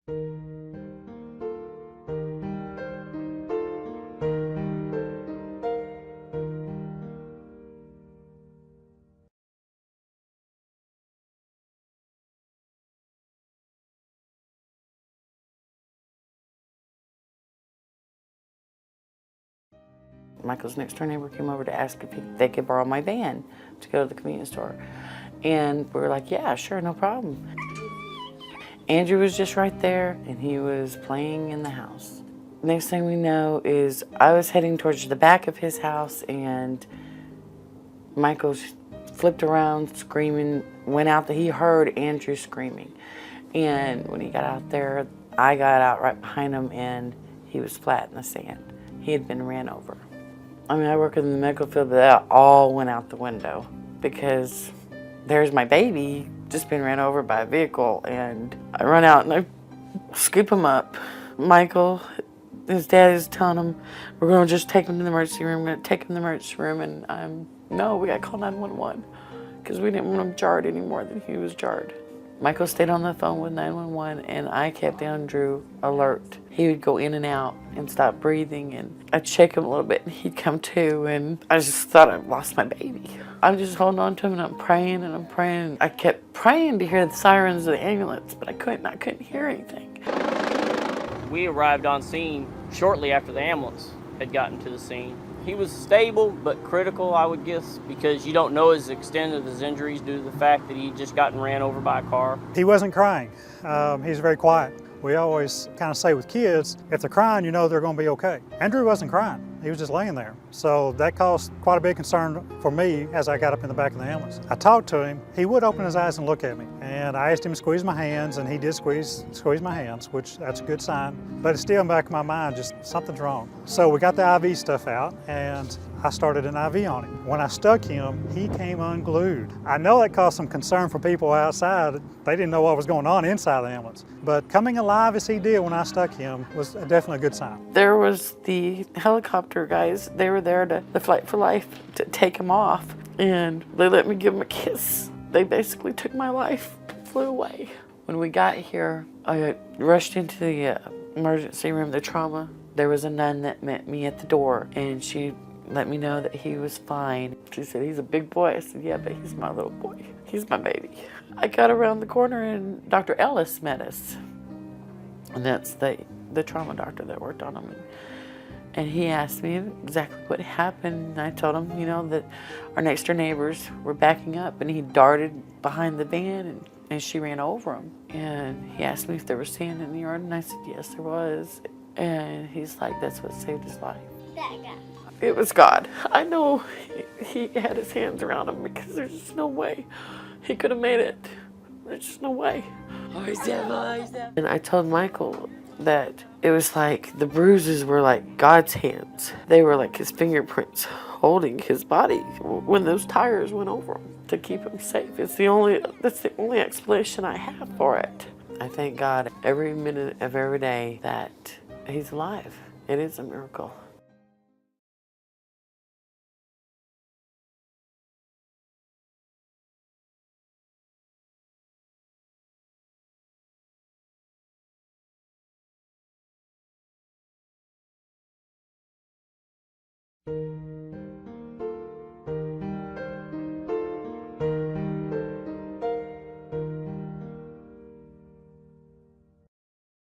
Michael's next door neighbor came over to ask if they could borrow my van to go to the convenience store. And we were like, yeah, sure, no problem. Andrew was just right there, and he was playing in the house. Next thing we know is I was heading towards the back of his house, and Michael flipped around screaming, went out he heard Andrew screaming. And when he got out there, I got out right behind him, and he was flat in the sand. He had been ran over. I mean, I work in the medical field, but that all went out the window because there's my baby just being ran over by a vehicle, and I run out and I scoop him up. Michael, his dad is telling him, we're going to just take him to the emergency room, we're going to take him to the emergency room, and no, we got to call 911 because we didn't want him jarred any more than he was jarred. Michael stayed on the phone with 911, and I kept Andrew alert. He would go in and out and stop breathing, and I'd shake him a little bit, and he'd come to, and I just thought I lost my baby. I'm just holding on to him, and I'm praying, and I'm praying. I kept praying to hear the sirens of the ambulance, but I couldn't hear anything. We arrived on scene shortly after the ambulance had gotten to the scene. He was stable but critical, I would guess, because you don't know his extent of his injuries due to the fact that he had just gotten ran over by a car. He wasn't crying. He's very quiet. We always kind of say with kids, if they're crying, you know they're going to be okay. Andrew wasn't crying. He was just laying there. So that caused quite a big concern for me as I got up in the back of the ambulance. I talked to him. He would open his eyes and look at me. And I asked him to squeeze my hands, and he did squeeze my hands, which that's a good sign. But it's still in the back of my mind, just something's wrong. So we got the IV stuff out, and I started an IV on him. When I stuck him, he came unglued. I know that caused some concern for people outside. They didn't know what was going on inside the ambulance. But coming alive as he did when I stuck him was definitely a good sign. There was the helicopter guys. They were there to the Flight for Life to take him off, and they let me give him a kiss. They basically took my life, flew away. When we got here, I rushed into the emergency room, the trauma. There was a nun that met me at the door, and she let me know that he was fine. She said, he's a big boy. I said, yeah, but he's my little boy. He's my baby. I got around the corner, and Dr. Ellis met us. And that's the trauma doctor that worked on him. And he asked me exactly what happened. And I told him, you know, that our next door neighbors were backing up, and he darted behind the van, and she ran over him. And he asked me if there was sand in the yard, and I said, yes, there was. And he's like, that's what saved his life. It was God. I know he had his hands around him because there's just no way he could have made it. There's just no way. And I told Michael that it was like the bruises were like God's hands. They were like his fingerprints holding his body when those tires went over him to keep him safe. That's the only explanation I have for it. I thank God every minute of every day that he's alive. It is a miracle.